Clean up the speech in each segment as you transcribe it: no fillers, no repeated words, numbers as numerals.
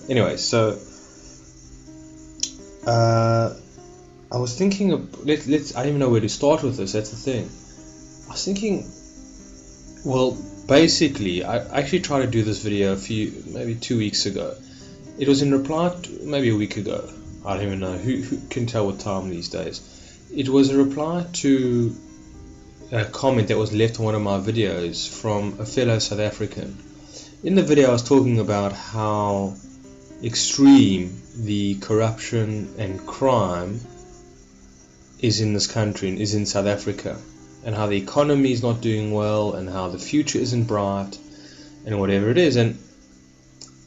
Anyway, so I was thinking of let's I don't even know where to start with this. That's the thing. I was thinking, well, basically, I actually tried to do this video maybe 2 weeks ago. It was in reply to, maybe a week ago. I don't even know who can tell what time these days. It was a reply to a comment that was left on one of my videos from a fellow South African. In the video I was talking about how extreme the corruption and crime is in this country and is in South Africa, and how the economy is not doing well and how the future isn't bright and whatever it is. And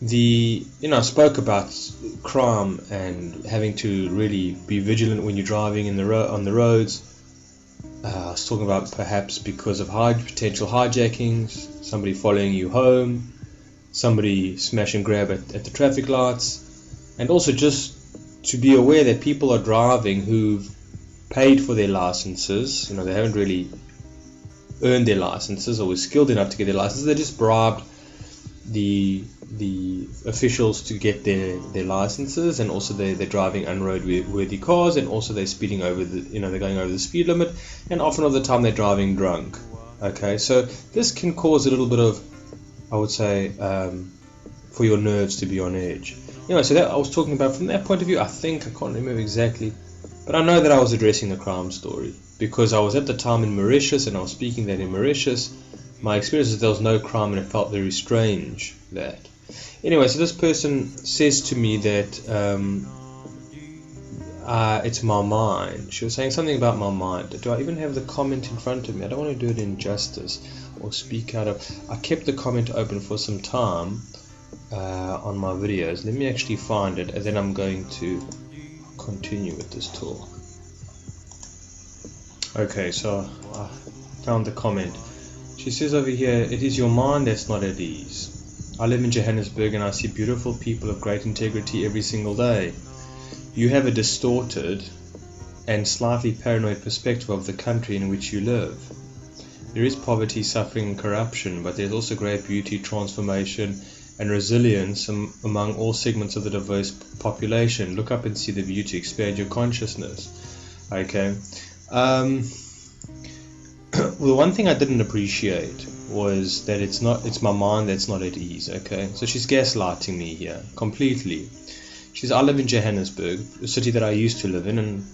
I spoke about crime and having to really be vigilant when you're driving on the roads. I was talking about perhaps because of potential hijackings, somebody following you home, somebody smash and grab at the traffic lights, and also just to be aware that people are driving who've paid for their licenses. They haven't really earned their licenses or were skilled enough to get their licenses. They just bribed the officials to get their licenses, and also they're driving unroadworthy cars, and also they're speeding over they're going over the speed limit, and often of the time they're driving drunk. Okay, so this can cause a little bit of, I would say, for your nerves to be on edge. So that I was talking about from that point of view. I can't remember exactly, but I know that I was addressing the crime story because I was at the time in Mauritius, and I was speaking that in Mauritius my experience is there was no crime, and it felt very strange that. Anyway, so this person says to me that it's my mind. She was saying something about my mind. Do I even have the comment in front of me? I don't want to do it injustice or speak out of. I kept the comment open for some time on my videos. Let me actually find it, and then I'm going to continue with this talk. Okay, so I found the comment. She says over here, it is your mind that's not at ease. I live in Johannesburg and I see beautiful people of great integrity every single day. You have a distorted and slightly paranoid perspective of the country in which you live. There is poverty, suffering and corruption, but there's also great beauty, transformation and resilience among all segments of the diverse population. Look up and see the beauty, expand your consciousness. Okay. Well, the one thing I didn't appreciate was that it's my mind that's not at ease. Okay, so she's gaslighting me here completely. She says, I live in Johannesburg, a city that I used to live in, and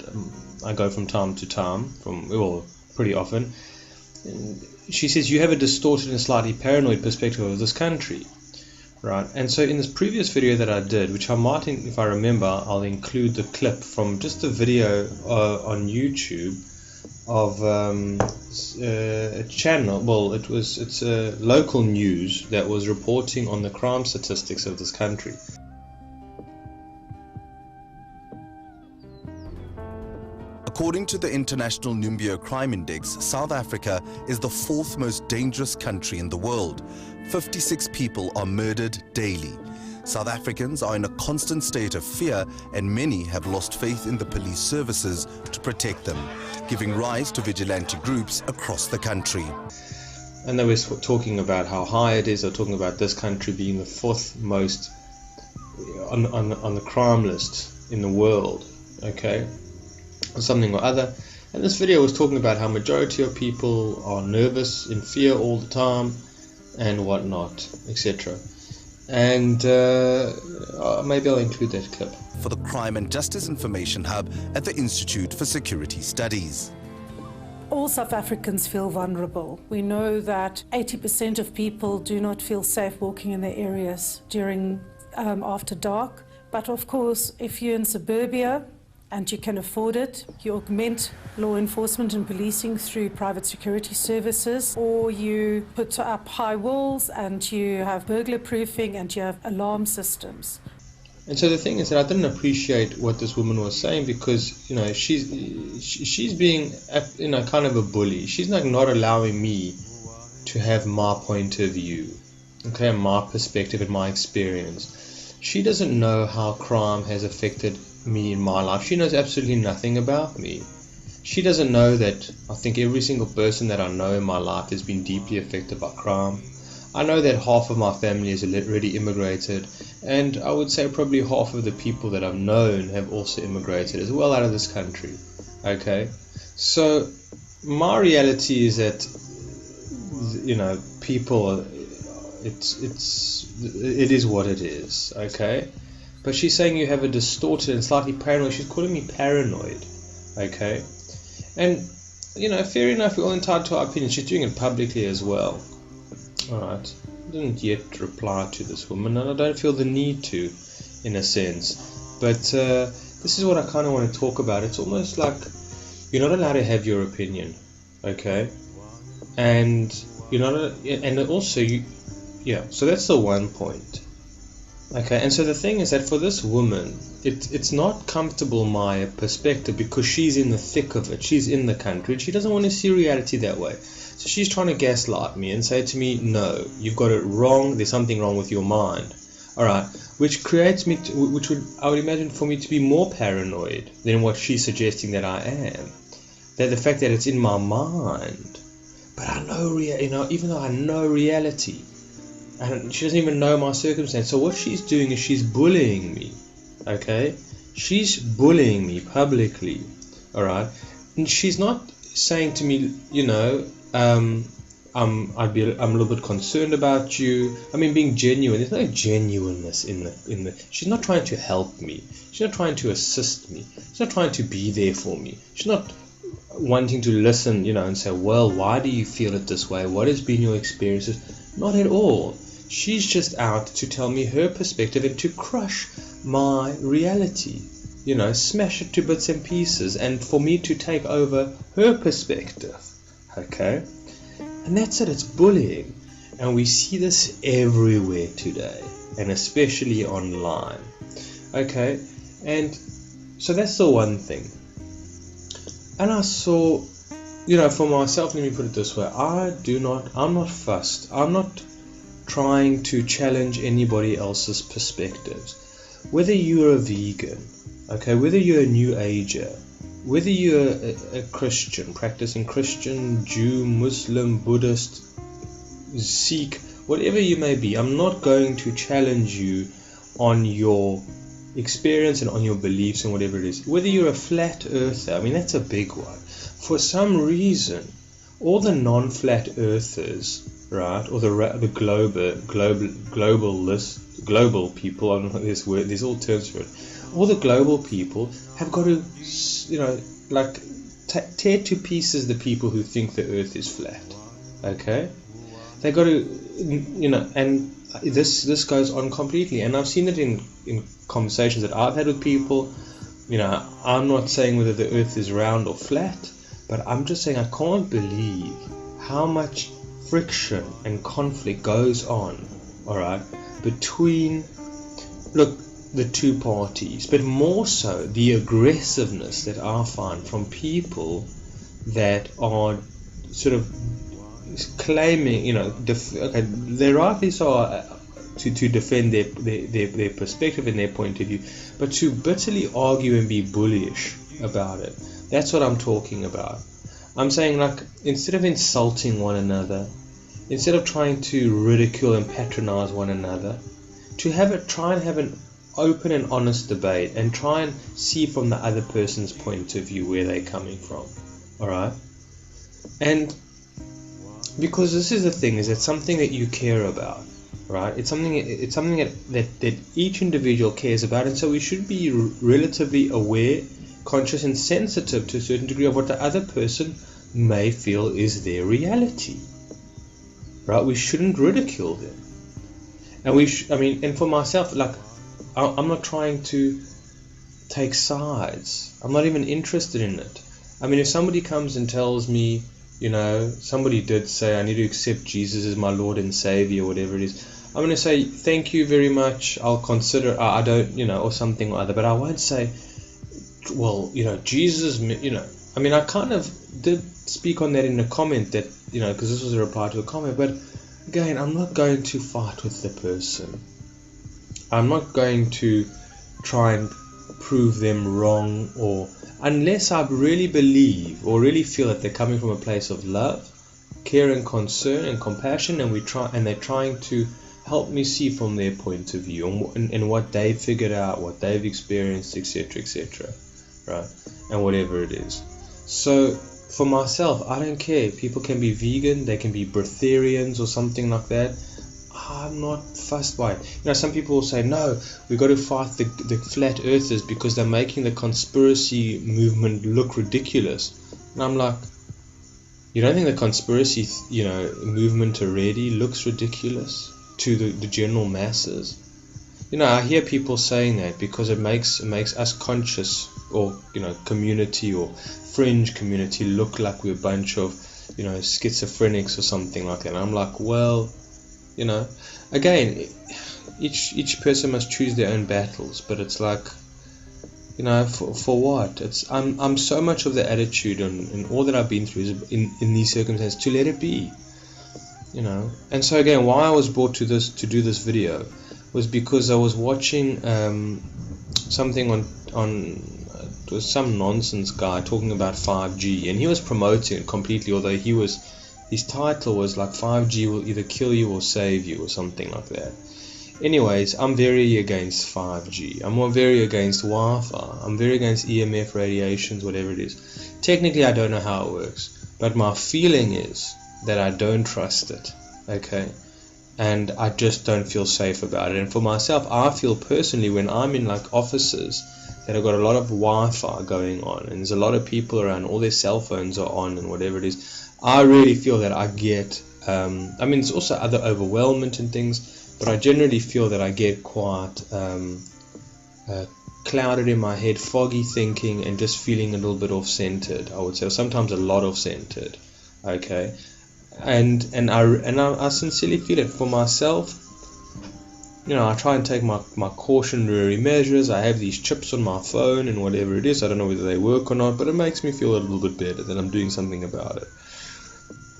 I go from time to time, pretty often. And she says, you have a distorted and slightly paranoid perspective of this country, right? And so in this previous video that I did, which I might, if I remember, I'll include the clip from just a video on YouTube of a channel. Well, it's a local news that was reporting on the crime statistics of this country. According to the International Numbeo Crime Index, South Africa is the fourth most dangerous country in the world. 56 people are murdered daily. South Africans are in a constant state of fear, and many have lost faith in the police services to protect them, giving rise to vigilante groups across the country. And they were talking about how high it is. They're talking about this country being the fourth most on the crime list in the world, okay, or something or other. And this video was talking about how majority of people are nervous, in fear all the time, and whatnot, etc. And maybe I'll include that clip. For the Crime and Justice Information Hub at the Institute for Security Studies. All South Africans feel vulnerable. We know that 80% of people do not feel safe walking in their areas during after dark. But of course, if you're in suburbia and you can afford it, you augment law enforcement and policing through private security services, or you put up high walls and you have burglar proofing and you have alarm systems. And so the thing is that I didn't appreciate what this woman was saying, because she's being kind of a bully. She's not allowing me to have my point of view, okay, my perspective and my experience. She doesn't know how crime has affected me in my life. She knows absolutely nothing about me. She doesn't know that I think every single person that I know in my life has been deeply affected by crime. I know that half of my family has already immigrated, and I would say probably half of the people that I've known have also immigrated as well out of this country. Okay, so my reality is that, you know, people, it is what it is. Okay, but she's saying you have a distorted and slightly paranoid. She's calling me paranoid. Okay, and you know, fair enough, we're all entitled to our opinion. She's doing it publicly as well. Alright, I didn't yet reply to this woman, and I don't feel the need to, in a sense. But this is what I kind of want to talk about. It's almost like you're not allowed to have your opinion, okay? And you're not, and also so that's the one point. Okay, and so the thing is that for this woman, it's not comfortable, my perspective, because she's in the thick of it. She's in the country, and she doesn't want to see reality that way. So she's trying to gaslight me and say to me, no, you've got it wrong, there's something wrong with your mind. Alright, which creates me, I would imagine for me to be more paranoid than what she's suggesting that I am. That the fact that it's in my mind. But I know, even though I know reality, and she doesn't even know my circumstance. So what she's doing is she's bullying me. Okay? She's bullying me publicly. Alright? And she's not saying to me, I'm a little bit concerned about you. I mean, being genuine. There's no genuineness in the. She's not trying to help me. She's not trying to assist me. She's not trying to be there for me. She's not wanting to listen, and say, well, why do you feel it this way? What has been your experiences? Not at all. She's just out to tell me her perspective and to crush my reality, smash it to bits and pieces, and for me to take over her perspective. Okay? And that's it, it's bullying. And we see this everywhere today, and especially online. Okay? And so that's the one thing. And I saw, for myself, let me put it this way, I'm not fussed. I'm not trying to challenge anybody else's perspectives. Whether you're a vegan, okay, whether you're a New Ager, whether you're a Christian, practicing Christian, Jew, Muslim, Buddhist, Sikh, whatever you may be, I'm not going to challenge you on your experience and on your beliefs and whatever it is. Whether you're a flat earther, I mean, that's a big one. For some reason, all the non-flat earthers, right, or the global people, I don't know this word, there's all terms for it. All the global people have got to, tear to pieces the people who think the earth is flat. Okay? They got to, and this goes on completely. And I've seen it in conversations that I've had with people. I'm not saying whether the earth is round or flat, but I'm just saying I can't believe how much friction and conflict goes on, alright, between, the two parties, but more so the aggressiveness that I find from people that are sort of claiming, they rightly so to defend their perspective and their point of view, but to bitterly argue and be bullish about it. That's what I'm talking about. I'm saying, instead of insulting one another, instead of trying to ridicule and patronize one another, try and have an open and honest debate and try and see from the other person's point of view where they're coming from. Alright? And because this is the thing, is it's something that you care about, right? It's something that each individual cares about, and so we should be relatively aware, conscious and sensitive to a certain degree of what the other person may feel is their reality. Right? We shouldn't ridicule them. And and for myself, I'm not trying to take sides. I'm not even interested in it. If somebody comes and tells me, somebody did say I need to accept Jesus as my Lord and Savior, whatever it is, I'm going to say, thank you very much, I'll consider, I don't, or something or other, but I won't say, well, Jesus, I kind of did speak on that in a comment that, because this was a reply to a comment, but again, I'm not going to fight with the person. I'm not going to try and prove them wrong, or unless I really believe or really feel that they're coming from a place of love, care and concern and compassion, and they're trying to help me see from their point of view and what they've figured out, what they've experienced, etc., right, and whatever it is. So for myself, I don't care. People can be vegan, they can be breatharians or something like that. I'm not fussed by it. Some people will say, no, we've got to fight the flat earthers because they're making the conspiracy movement look ridiculous. And I'm like, you don't think the conspiracy movement already looks ridiculous to the general masses? I hear people saying that because it makes us conscious, or community or fringe community, look like we're a bunch of schizophrenics or something like that. And I'm like, well, again, each person must choose their own battles, but it's like, for what? I'm so much of the attitude and all that I've been through is in these circumstances to let it be, And so again, why I was brought to do this video was because I was watching something on it was some nonsense guy talking about 5G, and he was promoting it completely, although his title was like 5G will either kill you or save you or something like that. Anyways, I'm very against 5G. I'm very against Wi-Fi. I'm very against EMF radiations, whatever it is. Technically, I don't know how it works, but my feeling is that I don't trust it, okay? And I just don't feel safe about it. And for myself, I feel personally when I'm in like offices that have got a lot of Wi-Fi going on, and there's a lot of people around, all their cell phones are on and whatever it is, I really feel that I get, it's also other overwhelmment and things, but I generally feel that I get quite clouded in my head, foggy thinking, and just feeling a little bit off-centered, I would say, or sometimes a lot off-centered, okay? And I sincerely feel it for myself. I try and take my cautionary measures. I have these chips on my phone and whatever it is. I don't know whether they work or not, but it makes me feel a little bit better that I'm doing something about it.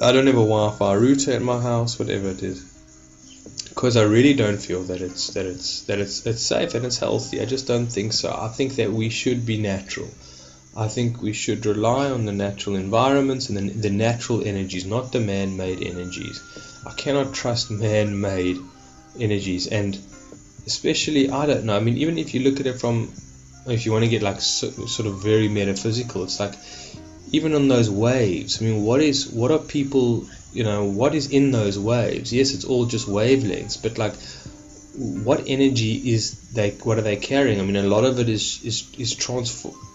I don't have a Wi-Fi router at my house, whatever it is, because I really don't feel that it's safe and it's healthy. I just don't think so. I think that we should be natural. I think we should rely on the natural environments and the natural energies, not the man-made energies. I cannot trust man-made energies, and especially, I don't know, even if you look at it from, if you want to get like sort of very metaphysical, it's like, even on those waves, what are people, what is in those waves? Yes, it's all just wavelengths, but like, what energy what are they carrying? A lot of it is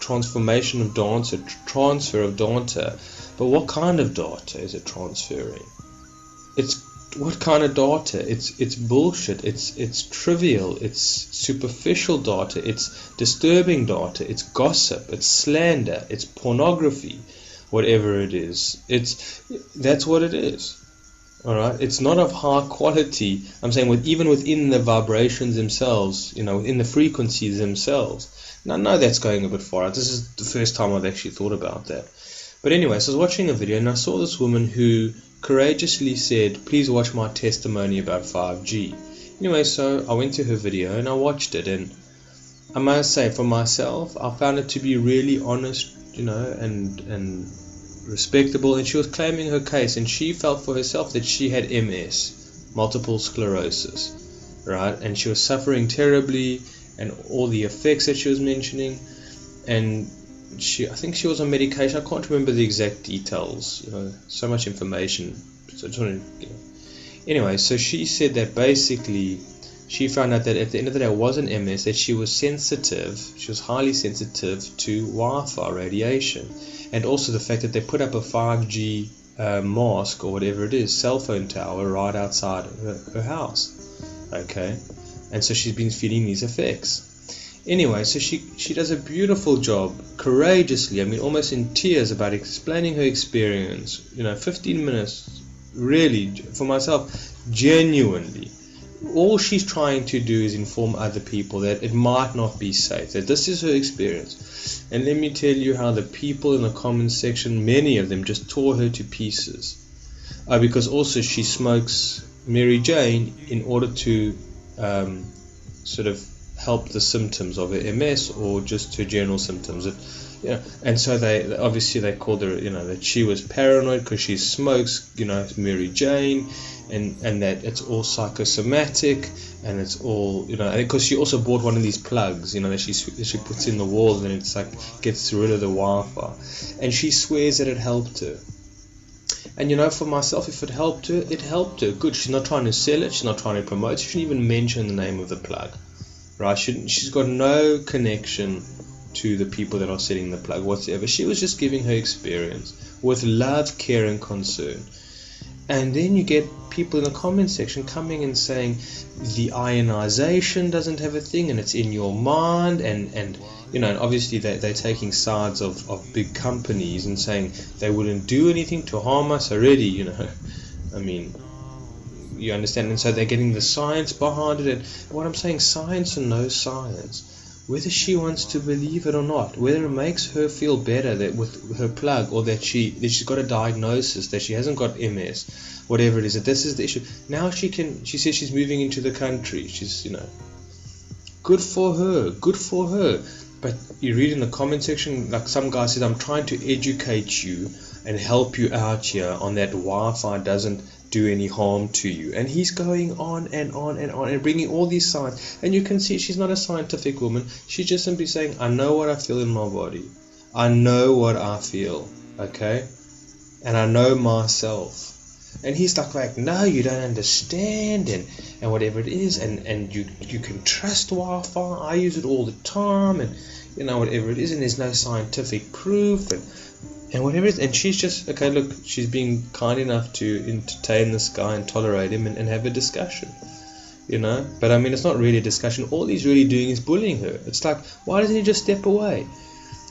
transformation of data, transfer of data, but what kind of data is it transferring? What kind of data? It's bullshit. It's trivial. It's superficial data. It's disturbing data. It's gossip. It's slander. It's pornography. Whatever it is, that's what it is. All right. It's not of high quality. I'm saying even within the vibrations themselves, within the frequencies themselves. Now I know that's going a bit far out. This is the first time I've actually thought about that. But anyway, so I was watching a video and I saw this woman who courageously said, please watch my testimony about 5G. Anyway, so I went to her video and I watched it, and I must say, for myself, I found it to be really honest, and respectable, and she was claiming her case, and she felt for herself that she had MS, multiple sclerosis, right, and she was suffering terribly, and all the effects that she was mentioning, and I think she was on medication. I can't remember the exact details. So much information. So I just wanted to, Anyway, so she said that basically she found out that at the end of the day it wasn't MS, that she was sensitive. She was highly sensitive to Wi-Fi radiation, and also the fact that they put up a 5G mast or whatever it is, cell phone tower right outside her house. Okay, and so she's been feeling these effects. Anyway, so she does a beautiful job, courageously, almost in tears, about explaining her experience. 15 minutes, really, for myself, genuinely. All she's trying to do is inform other people that it might not be safe, that this is her experience. And let me tell you how the people in the comments section, many of them just tore her to pieces. Because also she smokes Mary Jane in order to sort of help the symptoms of her MS or just her general symptoms. And so they obviously called her, that she was paranoid because she smokes, Mary Jane, and that it's all psychosomatic, and it's all, because she also bought one of these plugs, that she puts in the wall, and it's like gets rid of the Wi-Fi, and she swears that it helped her. And for myself, if it helped her, it helped her. Good. She's not trying to sell it. She's not trying to promote it. She shouldn't even mention the name of the plug, right? She's got no connection to the people that are selling the plug whatsoever. She was just giving her experience with love, care, and concern. And then you get people in the comment section coming and saying the ionization doesn't have a thing, and it's in your mind, and obviously they're taking sides of big companies and saying they wouldn't do anything to harm us already, I mean, you understand. And so they're getting the science behind it, and what I'm saying, science or no science, whether she wants to believe it or not, whether it makes her feel better that with her plug, or that she's got a diagnosis that she hasn't got MS, whatever it is, that this is the issue. Now she says she's moving into the country. She's, good for her. But you read in the comment section, like some guy says, I'm trying to educate you and help you out here on that Wi-Fi doesn't do any harm to you. And he's going on and on and on and bringing all these signs. And you can see she's not a scientific woman. She's just simply saying, I know what I feel in my body. I know what I feel, okay? And I know myself. And he's like, no, you don't understand, and whatever it is, and you can trust Wi-Fi. I use it all the time, and whatever it is, and there's no scientific proof, and whatever it is. And she's just, okay, look, she's being kind enough to entertain this guy and tolerate him and have a discussion, But I mean, it's not really a discussion. All he's really doing is bullying her. It's like, why doesn't he just step away?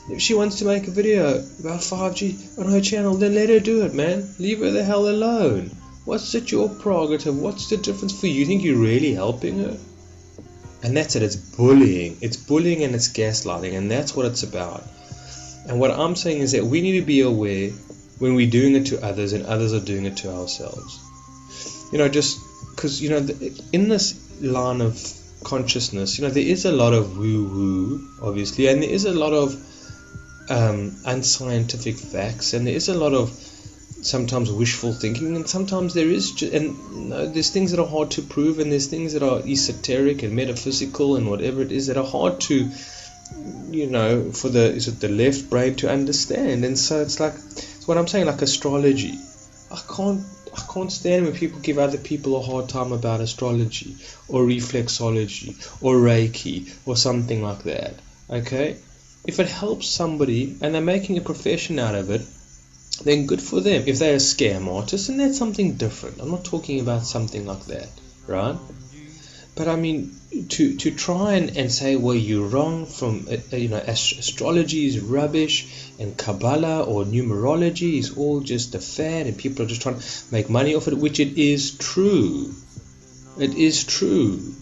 If she wants to make a video about 5G on her channel, then let her do it, man. Leave her the hell alone. What's it your prerogative? What's the difference for you? You think you're really helping her? And that's it. It's bullying. It's bullying and it's gaslighting, and that's what it's about. And what I'm saying is that we need to be aware when we're doing it to others and others are doing it to ourselves. Just because, in this line of consciousness, there is a lot of woo-woo, obviously, and there is a lot of unscientific facts, and there is a lot of sometimes wishful thinking, and sometimes there is there's things that are hard to prove, and there's things that are esoteric and metaphysical and whatever it is that are hard to for the left brain to understand. And so it's what I'm saying, like astrology. I can't stand when people give other people a hard time about astrology or reflexology or Reiki or something like that, okay? If it helps somebody and they're making a profession out of it, then good for them. If they're a scam artist, then that's something different. I'm not talking about something like that, right? But I mean, to try and say, well, you're wrong from, astrology is rubbish, and Kabbalah or numerology is all just a fad, and people are just trying to make money off it, which it is true. It is true.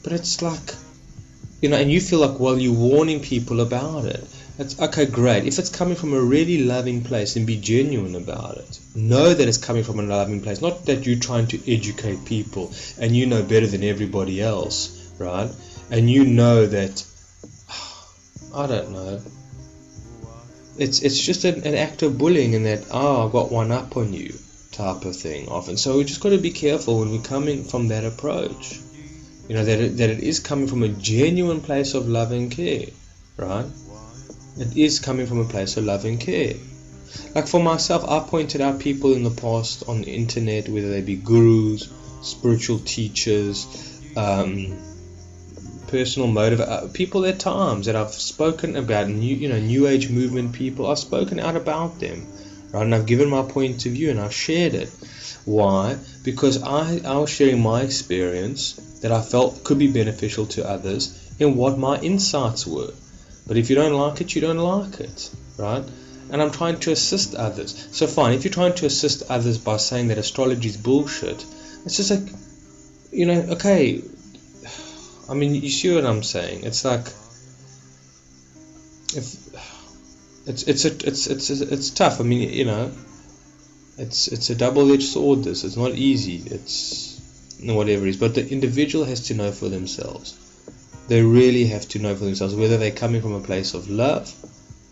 But it's like, and you feel like, well, you're warning people about it. It's okay, great. If it's coming from a really loving place, then be genuine about it. Know that it's coming from a loving place, not that you're trying to educate people and you know better than everybody else, right? And you know that, I don't know, it's just an act of bullying, and that, I've got one up on you type of thing often. So we just got to be careful when we're coming from that approach. That it is coming from a genuine place of love and care, right? It is coming from a place of love and care. Like for myself, I pointed out people in the past on the internet, whether they be gurus, spiritual teachers, personal motivators, people at times that I've spoken about, new age movement people. I've spoken out about them, right? And I've given my point of view and I've shared it. Why? Because I was sharing my experience that I felt could be beneficial to others and what my insights were. But if you don't like it, you don't like it, right? And I'm trying to assist others. So fine, if you're trying to assist others by saying that astrology is bullshit, it's just like, okay. I mean, you see what I'm saying? It's like, it's tough. I mean, it's a double-edged sword. It's not easy. It's whatever it is. But the individual has to know for themselves. They really have to know for themselves whether they're coming from a place of love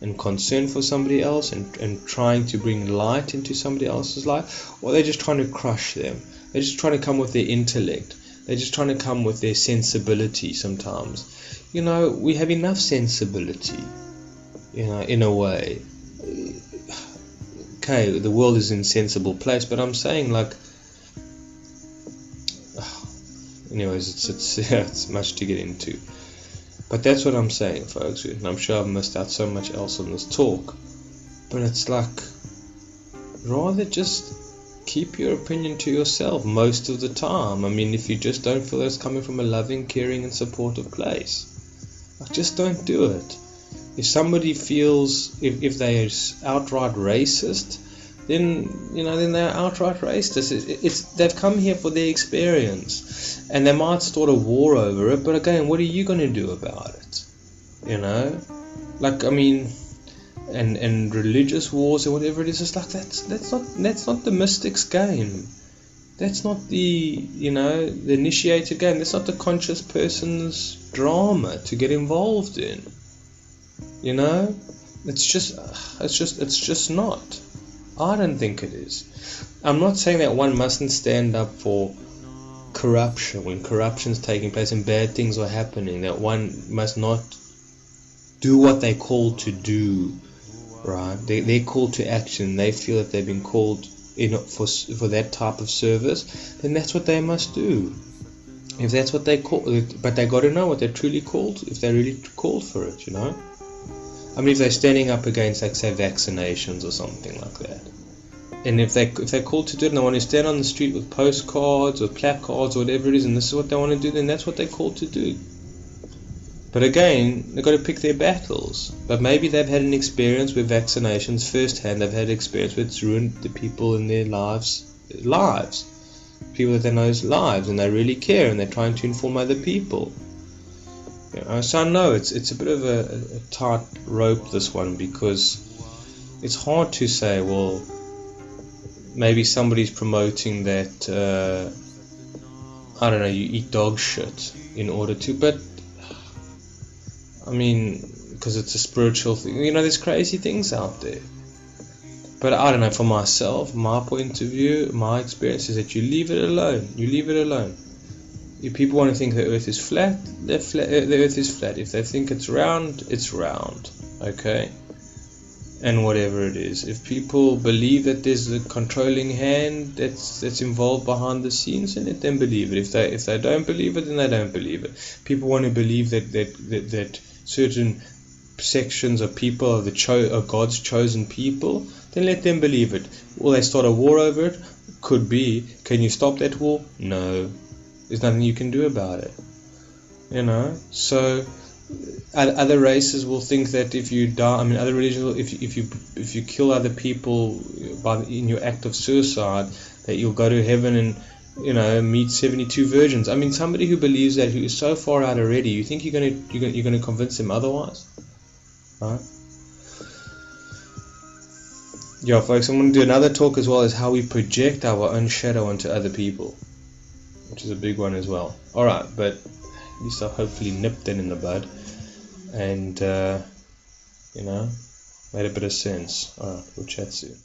and concern for somebody else and trying to bring light into somebody else's life, or they're just trying to crush them. They're just trying to come with their intellect. They're just trying to come with their sensibility sometimes. We have enough sensibility, in a way. Okay, the world is an insensible place, but I'm saying, anyways, it's much to get into. But that's what I'm saying, folks. And I'm sure I've missed out so much else on this talk. But it's rather just keep your opinion to yourself most of the time. I mean, if you just don't feel that it's coming from a loving, caring and supportive place, just don't do it. If somebody feels, if they're outright racist, then they're outright racist. They've come here for their experience, and they might start a war over it. But again, what are you going to do about it? And religious wars or whatever it is, it's that's not the mystic's game. That's not the the initiated game. That's not the conscious person's drama to get involved in. It's just not. I don't think it is. I'm not saying that one mustn't stand up for corruption when corruption's taking place and bad things are happening, that one must not do what they're called to do, right? They're called to action. They feel that they've been called for that type of service, then that's what they must do. If that's what they call, but they got to know what they're truly called, if they're really called for it, I mean, if they're standing up against, say, vaccinations or something like that, and if they're called to do it and they want to stand on the street with postcards or placards or whatever it is, and this is what they want to do, then that's what they're called to do. But again, they've got to pick their battles. But maybe they've had an experience with vaccinations firsthand. They've had experience where it's ruined the people in their lives, people that they know's lives, and they really care, and they're trying to inform other people. So I know it's a bit of a tight rope, this one, because it's hard to say, well, maybe somebody's promoting that, I don't know, you eat dog shit in order to, but, I mean, because it's a spiritual thing, there's crazy things out there. But I don't know, for myself, my point of view, my experience is that you leave it alone. If people want to think the earth is flat, the earth is flat. If they think it's round, okay? And whatever it is. If people believe that there's a controlling hand that's involved behind the scenes, then let them believe it. If they don't believe it, then they don't believe it. People want to believe that certain sections of people are God's chosen people, then let them believe it. Will they start a war over it? Could be. Can you stop that war? No. There's nothing you can do about it. So other races will think that if you die, I mean, other religions, if you kill other people in your act of suicide, that you'll go to heaven and meet 72 virgins. I mean, somebody who believes that, who is so far out already, you think you're going to convince them otherwise, right? Yeah, folks, I'm going to do another talk as well as how we project our own shadow onto other people, which is a big one as well. Alright, but at least I've hopefully nipped that in the bud and, made a bit of sense. Alright, we'll chat soon.